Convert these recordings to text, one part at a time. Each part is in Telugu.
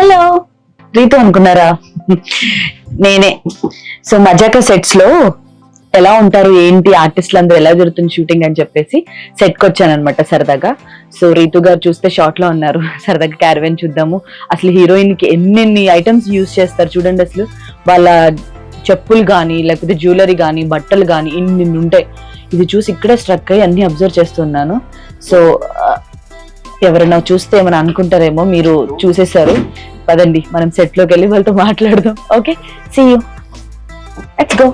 హలో రీతు అనుకున్నారా? నేనే. సో మజాకా సెట్స్ లో ఎలా ఉంటారు ఏంటి ఆర్టిస్టులు అందరూ ఎలా జరుగుతుంది షూటింగ్ అని చెప్పేసి సెట్ కి వచ్చాను అనమాట సరదాగా. సో రీతు గారు చూస్తే షార్ట్ లో ఉన్నారు. సరదాగా క్యారవెన్ చూద్దాము, అసలు హీరోయిన్ కి ఎన్నెన్ని ఐటమ్స్ యూజ్ చేస్తారు చూడండి. అసలు వాళ్ళ చెప్పులు కానీ లేకపోతే జ్యువెలరీ కానీ బట్టలు కానీ ఇన్ని ఉంటాయి. ఇది చూసి ఇక్కడే స్ట్రక్ అయ్యి అన్ని అబ్జర్వ్ చేస్తున్నాను. సో ఎవరైనా చూస్తే ఏమైనా అనుకుంటారేమో, మీరు చూసేశారు. పదండి మనం సెట్ లోకి వెళ్ళి వాళ్ళతో మాట్లాడదాం. Okay, see you, let's go.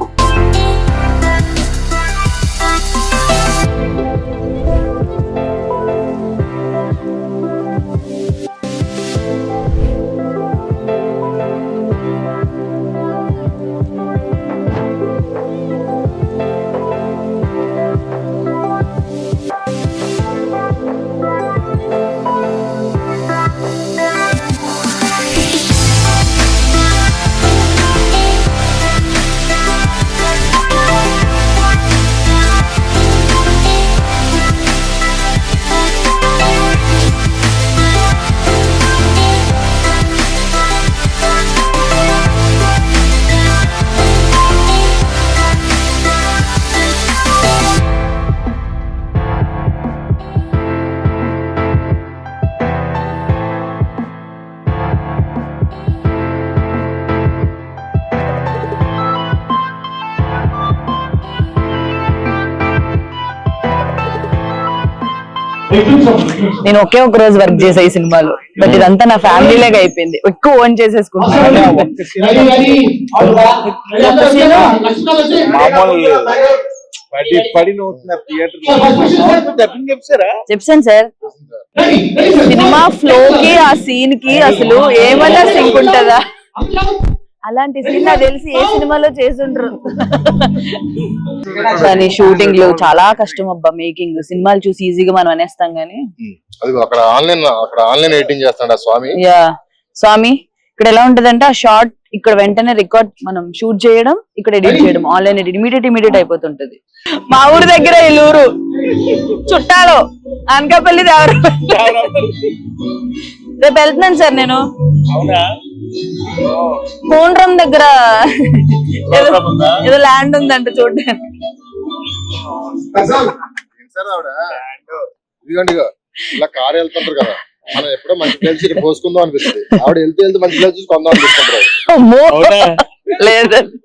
నేను ఒకే ఒక రోజు వర్క్ చేసా ఈ సినిమాలో, బట్ ఇదంతా నా ఫ్యామిలీ లాగా అయిపోయింది. ఎక్కువ ఓన్ చేసేసుకుంటున్నాను. చెప్పాను సార్, సినిమా ఫ్లో కి ఆ సీన్ కి అసలు ఏమన్నా సింక్ ఉంటుందా? అలాంటి సీన్ నాకు తెలిసి ఏ సినిమాలో చేసుండ్రు. కానీ షూటింగ్ లో చాలా కష్టం అబ్బా. మేకింగ్ సినిమాలు చూసి ఈజీగా మనం అనేస్తాం గానీ అక్కడ ఆన్లైన్ ఎడిటింగ్ చేస్తాడు స్వామి. యా స్వామి, ఇక్కడ ఎలా ఉంటదంటే ఆ షార్ట్ ఇక్కడ వెంటనే రికార్డ్ మనం షూట్ చేయడం, ఇక్కడ ఎడిట్ చేయడం, ఆన్లైన్ ఎడిట్ ఇమీడియట్ అయిపోతుంటది. మా ఊరు దగ్గర ఇల్లూరు చుట్టాలు అనకాపల్లి దేవర. రేపు వెళ్తున్నాను సార్ నేను. కోండ్రం దగ్గర ఏదో ల్యాండ్ ఉందంట చూడడానికి. ఇలా కారు వెళ్తుంటారు కదా, మనం ఎప్పుడో మంచి తెలిసి పోసుకుందాం అనిపిస్తుంది. ఆవిడ వెళ్తే మంచి చూసి కొందాం అనిపిస్తుంటారు. లేదండి,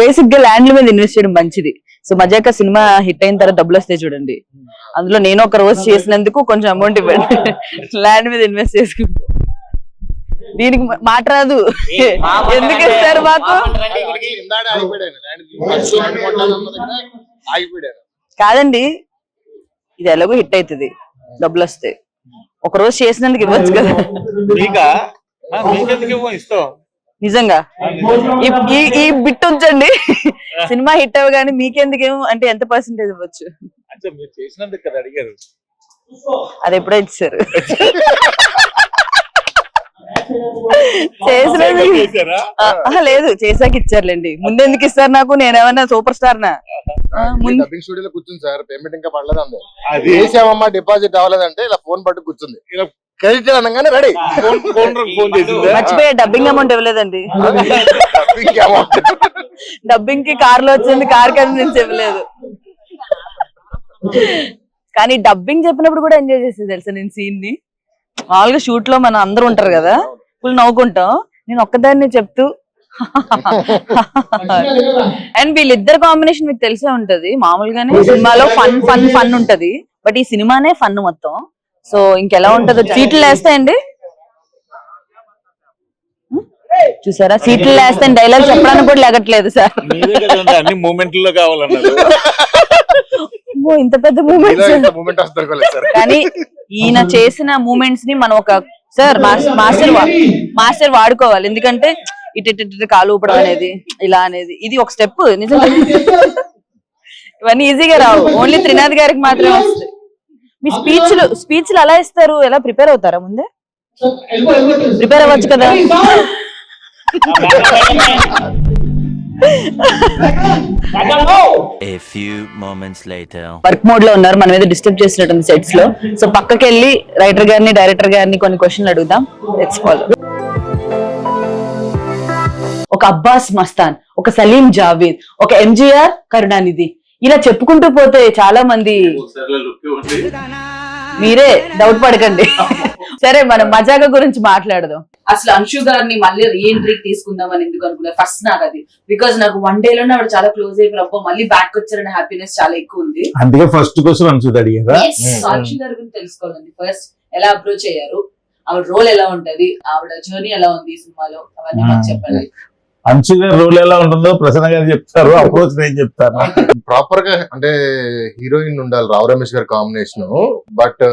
బేసిక్ గా ల్యాండ్ల మీద ఇన్వెస్ట్ చేయడం మంచిది. సో మజాకా సినిమా హిట్ అయిన తర్వాత డబ్బులు వస్తాయి చూడండి, అందులో నేను ఒక రోజు చేసినందుకు కొంచెం అమౌంట్ ఇవ్వండి. ల్యాండ్ మీద ఇన్వెస్ట్ చేసుకుంటా. దీనికి మాట రాదు, ఎందుకు ఇస్తారు మాకు? కాదండి, ఇది ఎలాగో హిట్ అవుతుంది, డబ్బులు వస్తాయి. ఒక రోజు చేసినందుకు ఇవ్వచ్చు కదా. నిజంగా ఈ బిట్ ఉంచండి, సినిమా హిట్ అవ్వగానే మీకెందుకేమో అంటే ఎంత పర్సెంటేజ్ ఇవ్వచ్చు? అది ఎప్పుడో ఇచ్చారు. లేదు, చేసాక ఇచ్చారులేండి. ముందెందుకు ఇస్తారు నాకు? నేనేమన్నా సూపర్ స్టార్ నా? స్టూడియోలో కూర్చుంది సార్, పేమెంట్ ఇంకా పడలేదండి. వేసామమ్మా డిపాజిట్ అవ్వలేదంటే ఇలా ఫోన్ పట్టు కూర్చుంది. క్రెడిట్ అనగానే రెడీ. మర్చిపోయా, డబ్బింగ్ అమౌంట్ ఇవ్వలేదండి. డబ్బింగ్ కి కార్ లో వచ్చింది, కార్ కి నుంచి ఇవ్వలేదు. కానీ డబ్బింగ్ చెప్పినప్పుడు కూడా ఎంజాయ్ చేసేది తెలుసా నేను సీన్ ని. మామూలుగా షూట్ లో మనం అందరూ ఉంటారు కదా, ఫుల్ నవ్వుకుంటాం. నేను ఒక్కదాన్ని చెప్తూ అండ్ వీళ్ళిద్దరు కాంబినేషన్ మీకు తెలిసే ఉంటది. మామూలుగానే సినిమాలో ఫన్ ఉంటది, బట్ ఈ సినిమానే ఫన్ మొత్తం. సో ఇంకెలా ఉంటుందో. సీట్లు వేస్తాయండి, చూసారా? సీట్లు వేస్తాయి, డైలాగ్ చెప్పడానికి కూడా లేగట్లేదు సార్. ఇంత పెద్ద మూమెంట్ కానీ ఈయన చేసిన మూమెంట్స్ ని మనం ఒక మాస్టర్ వాడుకోవాలి. ఎందుకంటే ఇటు కాలు ఊపడం అనేది, ఇలా అనేది, ఇది ఒక స్టెప్. నిజంగా ఇవన్నీ ఈజీగా రావు, ఓన్లీ త్రినాథ్ గారికి మాత్రమే వస్తాయి. మీ స్పీచ్లు అలా ఇస్తారు, ఎలా ప్రిపేర్ అవుతారా? ముందే ప్రిపేర్ అవ్వచ్చు కదా. వర్క్ మోడ్ లో ఉన్నారు, మన మీద డిస్టర్బ్ చేసినట్టుంది సెట్స్ లో. సో పక్కకి వెళ్ళి రైటర్ గారిని డైరెక్టర్ గారిని కొన్ని క్వశ్చన్లు అడుగుదాం. Let's follow. ఒక అబ్బాస్ మస్తాన్, ఒక సలీం జావేద్, ఒక ఎంజీఆర్ కరుణానిధి, ఇలా చెప్పుకుంటూ పోతే చాలా మంది. మీరే డౌట్ పడకండి. సరే మనం మజాగా గురించి మాట్లాడదాం. అసలు అంశు గారిని మళ్ళీ రీఎంట్రీకి తీసుకుందాం అని ఎందుకు అనుకున్నారు ఫస్ట్? నాకు అది బికాజ్ నాకు 1 day లోనే ఆవిడ చాలా క్లోజ్ అయిపోయి అబ్బా మళ్ళీ బ్యాక్ వచ్చారనే హ్యాపీనెస్ చాలా ఎక్కువ ఉంది. అందుకే ఫస్ట్ క్వశ్చన్ అంశు అడిగారా? అంశు గారి గురించి తెలుసుకోవాలండి. ఫస్ట్ ఎలా అప్రోచ్ అయ్యారు, ఆవిడ రోల్ ఎలా ఉంటది, ఆవిడ జర్నీ ఎలా ఉంది ఈ సినిమాలో, అవన్నీ మాకు చెప్పండి. అంశు గారి రోల్ ఎలా ఉంటుందో ప్రసన్న గారు చెప్తారు, అప్రోచ్ నేను చెప్తాను. ప్రాపర్ గా అంటే హీరోయిన్ ఉండాలి, రావు రమేష్ గారి కాంబినేషన్, బట్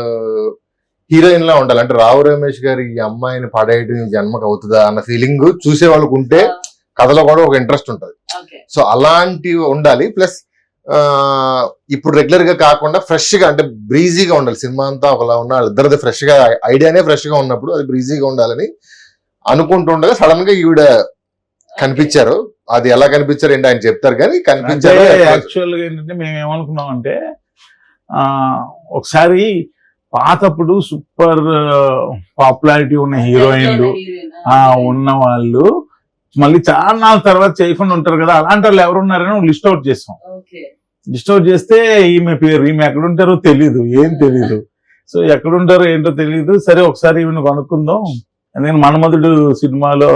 హీరోయిన్ లా ఉండాలి. అంటే రావు రమేష్ గారి ఈ అమ్మాయిని పడేయడం జన్మకు అవుతుందా అన్న ఫీలింగ్ చూసే వాళ్ళకు ఉంటే కథలో కూడా ఒక ఇంట్రెస్ట్ ఉంటది. సో అలాంటివి ఉండాలి. ప్లస్ ఇప్పుడు రెగ్యులర్ గా కాకుండా ఫ్రెష్ గా అంటే బ్రీజీగా ఉండాలి. సినిమా అంతా ఒకలా ఉన్న వాళ్ళిద్దరిది ఫ్రెష్ గా ఐడియానే ఫ్రెష్ గా ఉన్నప్పుడు అది బ్రీజీగా ఉండాలని అనుకుంటుండగా సడన్ గా ఈవిడ కనిపించారు. అది ఎలా కనిపించారు ఏంటి ఆయన చెప్తారు కానీ కనిపించారు. యాక్చువల్ గా ఏంటంటే మేము ఏమనుకున్నాం అంటే ఒకసారి పాతప్పుడు సూపర్ పాపులారిటీ ఉన్న హీరోయిన్లు ఉన్న వాళ్ళు మళ్ళీ చాలా నాలుగు తర్వాత చేయకుండా ఉంటారు కదా, అలాంటి వాళ్ళు ఎవరున్నారని లిస్ట్ అవుట్ చేసాం. లిస్ట్ అవుట్ చేస్తే ఈమె పేరు, ఈమె ఎక్కడుంటారో తెలీదు, ఏం తెలీదు. సో ఎక్కడుంటారో ఏంటో తెలీదు. సరే ఒకసారి ఈమెను కనుక్కుందాం. ఎందుకంటే మన్మధుడు సినిమాలో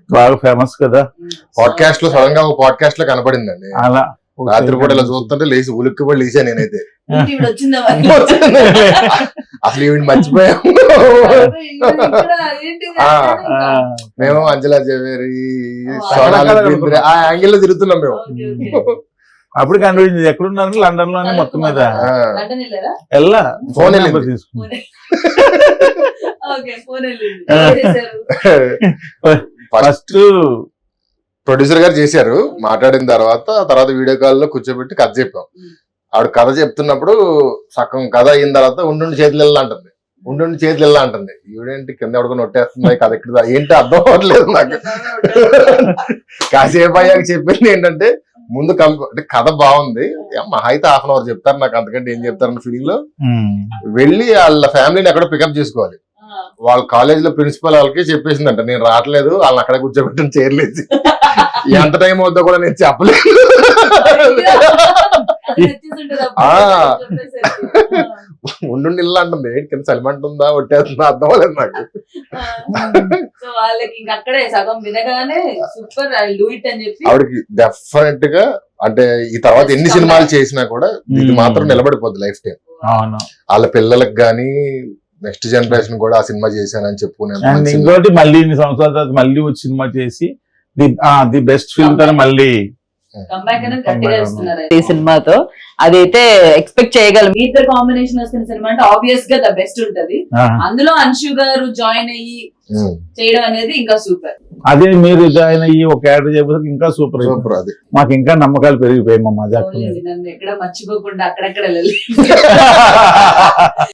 బాగా ఫేమస్ కదా. పాడ్కాస్ట్ లో సడన్ గా ఒక పాడ్కాస్ట్ లో కనపడిందండి. అలా రాత్రి పూట ఇలా చూస్తుంటే లేచి ఉలిక్కి పడి లేచా నేనైతే. అసలు ఈవిడ మర్చిపోయాము. మేము అంజలా జవేరి ఆ యాంగిల్ లో తిరుగుతున్నాం మేము. అప్పుడు కనిపించింది ఎక్కడున్నారు, లండన్ లోనే మొత్తం మీద వెళ్ళా ఫోన్ నెంబర్ తీసుకుని ఫస్ట్ ప్రొడ్యూసర్ గారు చేశారు. మాట్లాడిన తర్వాత వీడియో కాల్ లో కూర్చోబెట్టి కథ చెప్పాం. ఆవిడ కథ చెప్తున్నప్పుడు సగం కథ అయిన తర్వాత ఉండి చేతులు వెళ్ళా అంటుంది, ఉండి చేతులు వెళ్ళా అంటుంది. ఈవిడేంటి కింద ఎవడుకొని నొట్టేస్తుంది కథ ఎక్కడ ఏంటి అర్థం అవ్వట్లేదు నాకు. కాసేపు అయ్యాక చెప్పింది ఏంటంటే ముందు అంటే కథ బాగుంది, మహా అయితే ½ an hour చెప్తారు, నాకు అంతకంటే ఏం చెప్తారన్న ఫీలింగ్ లో వెళ్ళి వాళ్ళ ఫ్యామిలీని ఎక్కడ పికప్ చేసుకోవాలి. వాళ్ళ కాలేజ్ లో ప్రిన్సిపల్ వాళ్ళకి చెప్పేసిందంట నేను రావట్లేదు, వాళ్ళని అక్కడ కూర్చోబెట్టని చేరలేదు, ఎంత టైం అవుతుందో కూడా నేను చెప్పలేదు. ఉండు ఇల్లు అంటుంది, కింద సలిమంటుందా ఒట్టేస్తుందా అర్థం అవ్వలేదు నాకు. ఆవిడకి డెఫినెట్ గా అంటే ఈ తర్వాత ఎన్ని సినిమాలు చేసినా కూడా ఇది మాత్రం నిలబడిపోద్ది లైఫ్ టైం. వాళ్ళ పిల్లలకు గానీ నెక్స్ట్ జనరేషన్ కూడా ఆ సినిమా చేశానని చెప్పుకునే. ఇంకోటి మళ్ళీ ఇన్ని సంవత్సరాల తర్వాత మళ్ళీ వచ్చి సినిమా చేసి ది బెస్ట్ ఫిల్మ్ తో మళ్ళీ ఈ సినిమాతో అదైతే ఎక్స్పెక్ట్ చేయగలం. మీ ఇద్దరు కాంబినేషన్ వస్తున్న సినిమా అంటే ఆబ్వియస్ గా ద బెస్ట్ ఉంటది. అందులో అంశు గారు జాయిన్ అయ్యి చేయడం అనేది ఇంకా సూపర్. అదే మీరు జాయిన్ అయ్యి ఒక క్యారెక్టర్ చేయబోతే ఇంకా సూపర్. అది మాకు ఇంకా నమ్మకాలు పెరిగిపోయాయి. మా మజాక్ నన్ను ఎక్కడ మర్చిపోకుండా అక్కడెక్కడ వెళ్ళి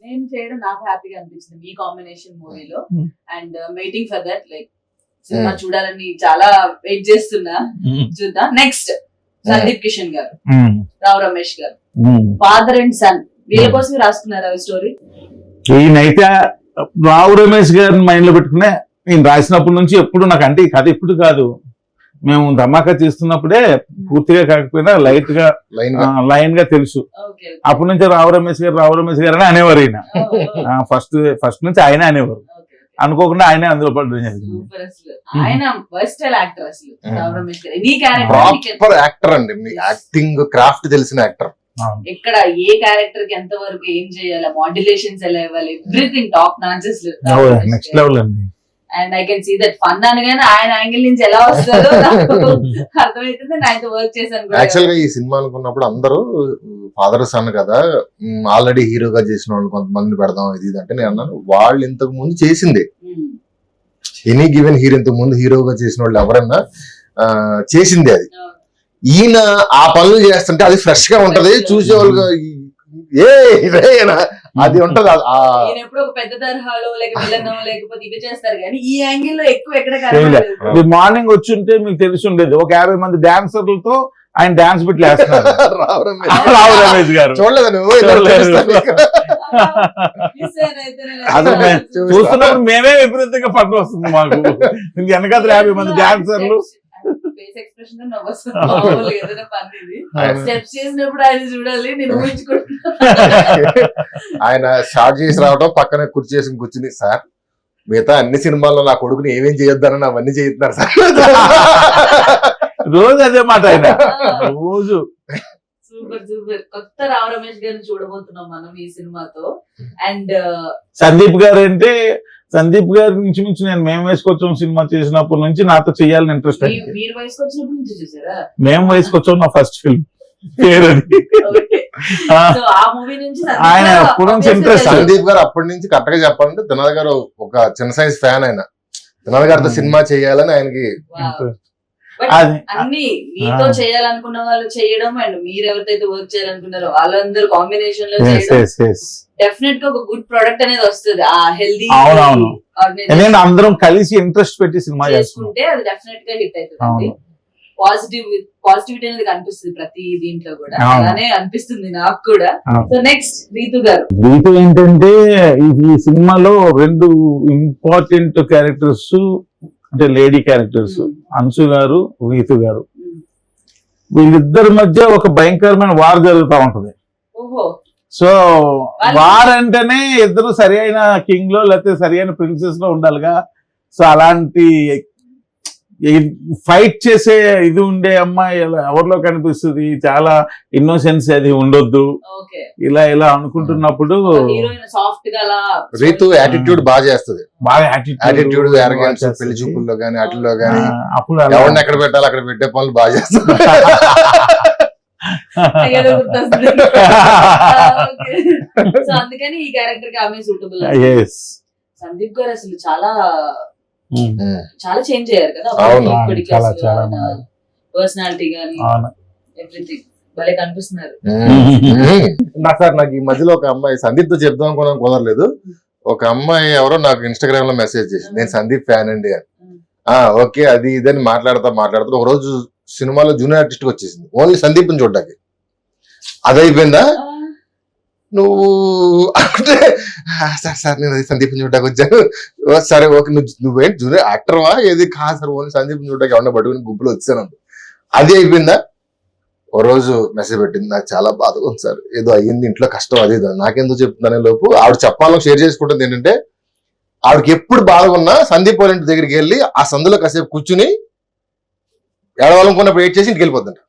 నేను చేయడం నాకు హ్యాపీగా అనిపించింది మీ కాంబినేషన్ మూవీలో. And waiting for that, like cinema చూడాలని చాలా వెయిట్ చేస్తున్నా. చూద్దాం. నెక్స్ట్ సందీప్ కిషన్ గారు, రావు రమేష్ గారు, ఫాదర్ అండ్ సన్, వీళ్ళ కోసం రాసుకున్నారా స్టోరీ? ఈయనైతే రావు రమేష్ గారిని మైండ్ లో పెట్టుకునే నేను రాసినప్పటి నుంచి ఎప్పుడు నాకు, అంటే ఈ కథ ఇప్పుడు కాదు, మేము ధమాకా చేస్తున్నప్పుడే పూర్తిగా కాకపోయినా లైట్ గా లైన్ గా తెలుసు. అప్పటి నుంచి రావు రమేష్ గారు అని అనేవారు. ఈయన ఫస్ట్ నుంచి ఆయన అనేవారు, అనుకోకుండా ఆయనే అందులో పడడం జరిగింది. ప్రాపర్ యాక్టర్ అండి, మీ యాక్టింగ్ క్రాఫ్ట్ తెలిసిన యాక్టర్. ఇక్కడ ఏ క్యారెక్టర్ కి ఎంత వరకు ఏం చేయాలి, మాడ్యులేషన్స్ ఎలా ఇవ్వాలి, everything top notches. Next level అండి. And I can see that fun అనగానే ఆయన యాంగిల్ నుంచి ఎలా వస్తారో అర్థమవుతుంది. ఆయనతో వర్క్ చేశాను. యాక్చువల్ గా ఈ సినిమా అనుకున్నప్పుడు అందరూ ఫాదర్ సన్ కదా, ఆల్రెడీ హీరోగా చేసిన వాళ్ళు కొంతమంది పెడదాం ఇది అంటే నేను అన్నాను వాళ్ళు ఇంతకు ముందు చేసింది. ఎనీ గివెన్ హీరో ఇంతకు ముందు హీరోగా చేసిన వాళ్ళు ఎవరన్నా చేసింది. అది ఈయన ఆ పనులు చేస్తుంటే అది ఫ్రెష్ గా ఉంటది, చూసేవాళ్ళు అది ఉంటది. పెద్ద తరహాలో లేకపోతే ఇవి చేస్తారు కానీ ఈ యాంగిల్ లో ఎక్కువ ఎక్కడ మార్నింగ్ వచ్చి ఉంటే మీకు తెలిసి ఉండేది ఒక 50 మంది డాన్సర్లతో ఆయన డాన్స్ బిట్లు వేస్తున్నారు. రావు రమేష్ గారు చూస్తున్నప్పుడు మేమే విపరీతంగా పట్టు వస్తుంది మాకు. వెనకాల 50 మంది డాన్సర్లు ఫేస్ ఎక్స్ప్రెషన్ నవ్వొస్తుంది ఏదైనా పని ఇది స్టెప్స్ చేసినప్పుడు ఆయన చూడాలి నేను ఊహించుకుంటున్నా. ఆయన షార్ట్ చేసి రావడం పక్కన కుర్చీ చేసుకుని కూర్చుని సార్ మిగతా అన్ని సినిమాల్లో నా కొడుకుని ఏమేం చేయొద్దని అవన్నీ చేస్తున్నారు సార్. రోజు అదే మాట ఆయన రోజు. Super super. కొత్త రావు రమేష్ గారిని చూడబోతున్నాం మనం ఈ సినిమాతో. అండ్ సందీప్ గారు అంటే సందీప్ గారి నుంచి నేను మేము వేసుకొచ్చాం సినిమా చేసినప్పటి నుంచి నాతో చెయ్యాలని ఇంట్రెస్ట్ అయింది. మీరు వయసుకు వచ్చినప్పటి నుంచి చూసారా? మేము వేసుకొచ్చాం నా ఫస్ట్ ఫిల్మ్ పేరు అది. Okay. So, ఆ మూవీ నుంచి ఆయన ఎప్పటి నుంచి interest. సందీప్ గారు అప్పటి నుంచి కరెక్ట్ గా చెప్పాలంటే దినాల్ గారు ఒక చిన్న సైజ్ ఫ్యాన్. ఆయన దినాల్ గారితో సినిమా చేయాలని ఆయనకి But అది అన్ని మీతో చేయాలనుకున్న వాళ్ళు చేయడం అండ్ మీరు ఎవరితో వర్క్ చేయాలనుకున్నారో వాళ్ళందరూ కాంబినేషన్ లో చేయడం డెఫినెట్ గా ఒక గుడ్ ప్రొడక్ట్ అనేది వస్తుంది. ఆ హెల్దీ అవునవును. ఎందుకంటే అందరం కలిసి ఇంట్రెస్ట్ పెట్టి సినిమా చేసుకుంటాం. చేసుకుంటే అది డెఫినెట్ గా హిట్ అవుతుంది. పాజిటివిటీ అనేది కనిపిస్తుంది ప్రతి దీంట్లో కూడా. అవును. అలానే అనిపిస్తుంది నాకు కూడా. అవును. సో నెక్స్ట్ రీతు గారు. దీంతో ఏంటంటే ఈ సినిమాలో 2 ఇంపార్టెంట్ క్యారెక్టర్స్ అంటే లేడీ క్యారెక్టర్స్ అంశు గారు రీతు గారు. వీళ్ళిద్దరి మధ్య ఒక భయంకరమైన వార్ జరుగుతూ ఉంటది. ఓహో. సో వార్ అంటేనే ఇద్దరు సరి అయిన కింగ్ లో లేకపోతే సరి అయిన ప్రిన్సెస్ లో ఉండాలిగా. సో అలాంటి ఫైట్ చేసే ఇది ఉండే అమ్మాయి ఎవరిలో కనిపిస్తుంది. చాలా ఇన్నోసెన్స్ అది ఉండొద్దు. ఓకే. ఇలా అనుకుంటున్నప్పుడు హీరోయిన్ సాఫ్ట్ గా అలా రీతు యాటిట్యూడ్ బాగా చేస్తుంది. బాగా యాటిట్యూడ్ అరగెన్స్ పెళ్లి చూపుల్లో గానీ అట్లలో గానీ అప్పుడు ఎవరిని ఎక్కడ పెట్టాలి అక్కడ పెట్టే పనులు బాగా చేస్తుంది. ఏదో గుర్తొస్తుంది. సో అందుకని ఈ క్యారెక్టర్ కి ఆమె సూటబుల్. సందీప్ గారు అసలు చాలా చాలా చేంజ్ అయ్యారు కదా అవును. పర్సనాలిటీ గానీ ఎవ్రీథింగ్ భలే కనిపిస్తున్నారు. నాకు ఈ మధ్యలో ఒక అమ్మాయి సందీప్ తో చెప్దాం అనుకున్నాం కుదరలేదు. ఒక అమ్మాయి ఎవరో నాకు ఇన్స్టాగ్రామ్ లో మెసేజ్ చేసి నేను సందీప్ ఫ్యాన్ అండి అని. ఓకే అది ఇదని మాట్లాడుతూ ఒక రోజు సినిమాలో జూనియర్ ఆర్టిస్ట్ వచ్చేసింది ఓన్లీ సందీప్ ని చూడడానికి. అది అయిపోయిందా నువ్వు అంటే సార్ నేను సందీప్ చూడడానికి వచ్చాను. సరే ఓకే నువ్వేంటి జూనియర్ యాక్టర్వా ఏది కాదు సార్ ఓన్లీ సందీప్ చూడడానికి ఎవరన్నా పట్టుకుని గుంపులో వచ్చాను. అది అయిపోయిందా ఓ రోజు మెసేజ్ పెట్టింది నాకు చాలా బాధగా ఉంది సార్ ఏదో అయ్యింది ఇంట్లో కష్టం అది నాకెందుకు చెప్తున్నానే లోపు ఆవిడ చెప్పాలని షేర్ చేసుకుంటుంది. ఏంటంటే ఆవిడకి ఎప్పుడు బాధగా ఉన్నా సందీప్ వాళ్ళ ఇంటి దగ్గరికి వెళ్ళి ఆ సందులో కాసేపు కూర్చుని ఏడవాలనుకున్నప్పుడు వెయిట్ చేసి ఇంటికి వెళ్ళిపోతుంట.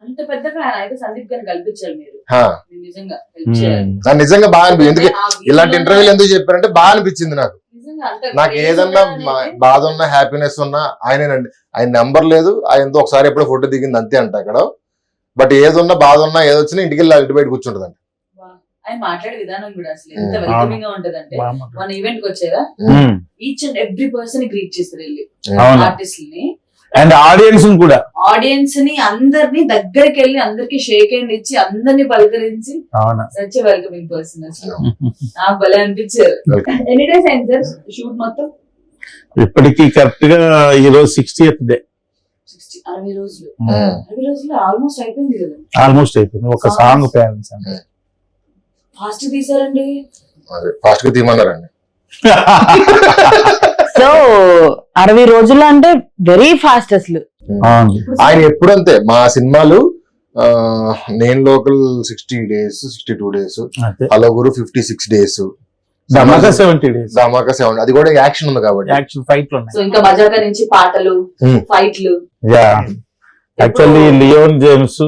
అంత పెద్ద ఫ్యాన్ అయితే సందీప్ గారిని కల్పించారు మీరు. నిజంగా నాకు నిజంగా బాగా అనిపించింది. ఎందుకంటే ఇలాంటి ఇంటర్వ్యూలు ఎందుకు చెప్పారంటే బాగా అనిపించింది నాకు ఏదన్నా బాధ ఉన్నా హ్యాపీనెస్ ఉన్నా ఆయనేనండి. ఆయన నెంబర్ లేదు ఆయనతో ఒకసారి ఎప్పుడో ఫోటో దిగింది అంతే అంట అక్కడ. బట్ ఏదున్నా బాధ ఉన్నా ఏదొచ్చినా ఇంటికి వెళ్ళి ఇంటి బయట కూర్చుంటదండి. ఆయన మాట్లాడే విధానం కూడా అసలు ఎంత వెల్కమింగ్ గా ఉంటదంటే మన ఈవెంట్ కి వచ్చారా each and every person greet చేస్తారు వెళ్ళి ఆర్టిస్ట్ ని అండ్ ఆడియన్స్ ని అందరినీ దగ్గరికి వెళ్ళి అందరికి షేక్ హ్యాండ్ ఇచ్చి అందరినీ పలకరించి సచ్ వెల్కమింగ్ పర్సన్ అసలు నాకు భలే అనిపించారు. ఎన్ని డేస్ అయింది సార్ షూట్ మొత్తం? ఇప్పటికి కరెక్ట్ గా ఈరోజు 60th డే. 60 రోజులు 60 రోజులు ఆల్మోస్ట్ అయిపోయింది కదా. ఆల్మోస్ట్ అయిపోయింది. ఒక సాంగ్ పేరెంట్స్ అంటే ఫాస్ట్ తీసారండి. ఫాస్ట్ గా తీయమన్నారండి. సో 60 రోజులు అంటే వెరీ ఫాస్ట్ అసలు. ఆయన ఎప్పుడంతే మా సినిమాలు నేను లోకల్ 60 days 62 days హలో గురు 56 days ధమాకా 70 days ధమాకా 70 అది కూడా యాక్షన్ ఉంది కాబట్టి యాక్షన్ ఫైట్ లో. సో ఇంకా మజాకా నుంచి పాటలు ఫైట్లు. Actually Leon James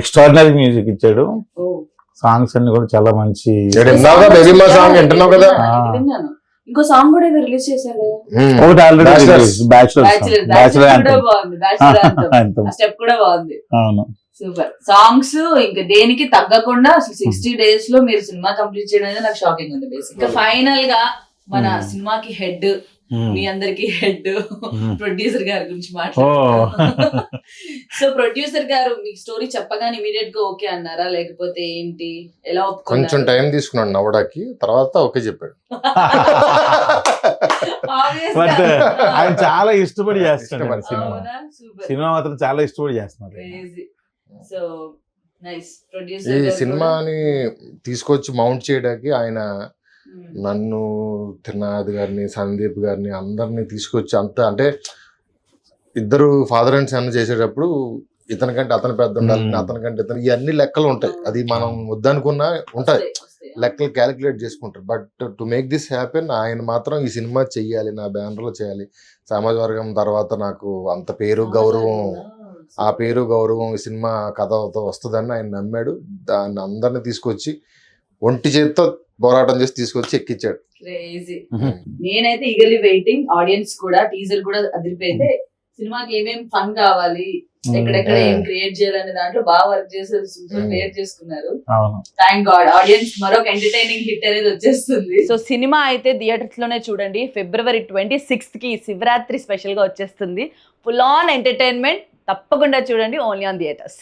extraordinary music ఇచ్చాడు. సాంగ్స్ అన్ని కూడా చాలా మంచి. సాంగ్ వింటున్నావు కదా. ఇంకో సాంగ్ కూడా ఏదో రిలీజ్ చేశారు ఒకటి ఆల్రెడీ బ్యాచులర్ స్టెప్ కూడా బాగుంది. సూపర్ సాంగ్స్ ఇంకా దేనికి తగ్గకుండా అసలు 60 days లో మీరు సినిమా కంప్లీట్ చేయడం అనేది నాకు షాకింగ్ ఉంది. బేసిక్ ఫైనల్ గా మన సినిమాకి హెడ్ మీ అందరికి హెడ్ ప్రొడ్యూసర్ గారి గురించి మాట్లాడుతున్నాం. సో ప్రొడ్యూసర్ గారు మీకు స్టోరీ చెప్పగానే ఇమీడియట్ గా ఓకే అన్నారా లేకపోతే ఏంటి ఎలా ఒప్పుకున్నారు? కొంచెం టైం తీసుకున్నాడు నవ్వడానికి తర్వాత ఓకే చెప్పాడు. ఆయన చాలా ఇష్టపడి చేస్తాడు సినిమా మాత్రం చాలా ఇష్టపడి చేస్తున్నారు. So nice. ఈ సినిమాని తీసుకొచ్చి మౌంట్ చేయడానికి ఆయన నన్ను త్రినాథ్ గారిని సందీప్ గారిని అందరినీ తీసుకొచ్చి అంత అంటే ఇద్దరు ఫాదర్ అండ్ సన్ చేసేటప్పుడు ఇతనికంటే అతను పెద్ద ఉండాలి, Hmm. అతనికంటే ఇతను, ఇవన్నీ లెక్కలు ఉంటాయి. అది మనం వద్దనుకున్నా ఉంటాయి, లెక్కలు క్యాలిక్యులేట్ చేసుకుంటారు. But to make this happen ఆయన మాత్రం ఈ సినిమా చెయ్యాలి, నా బ్యానర్ లో చేయాలి, సమాజ వర్గం తర్వాత నాకు అంత పేరు గౌరవం, ఆ పేరు గౌరవం ఈ సినిమా కథతో వస్తుందని ఆయన నమ్మాడు. దాన్ని అందరిని తీసుకొచ్చి ఒంటి చేతితో పోరాటం చేసి తీసుకొచ్చి ఎక్కించాడు. క్రేజీ. నేనైతే ఈగర్లీ వెయిటింగ్, ఆడియన్స్ కూడా టీజర్ కూడా అదిరిపోయితే సినిమాకి ఏమేం ఫన్ కావాలి, ఎక్కడెక్కడ ఏం క్రియేట్ చేయాలనే దాంట్లో బాగా వర్క్ చేసి సూపర్ క్రియేట్ చేసుకున్నారు. అవును. థ్యాంక్ గాడ్ ఆడియన్స్ మరొక ఎంటర్టైనింగ్ హిట్ అనేది వచ్చేస్తుంది. సో సినిమా అయితే థియేటర్స్ లోనే చూడండి. February 26th కి శివరాత్రి స్పెషల్ గా వచ్చేస్తుంది. ఫుల్ ఆన్ ఎంటర్టైన్మెంట్ తప్పకుండా చూడండి, ఓన్లీ ఆన్ థియేటర్స్.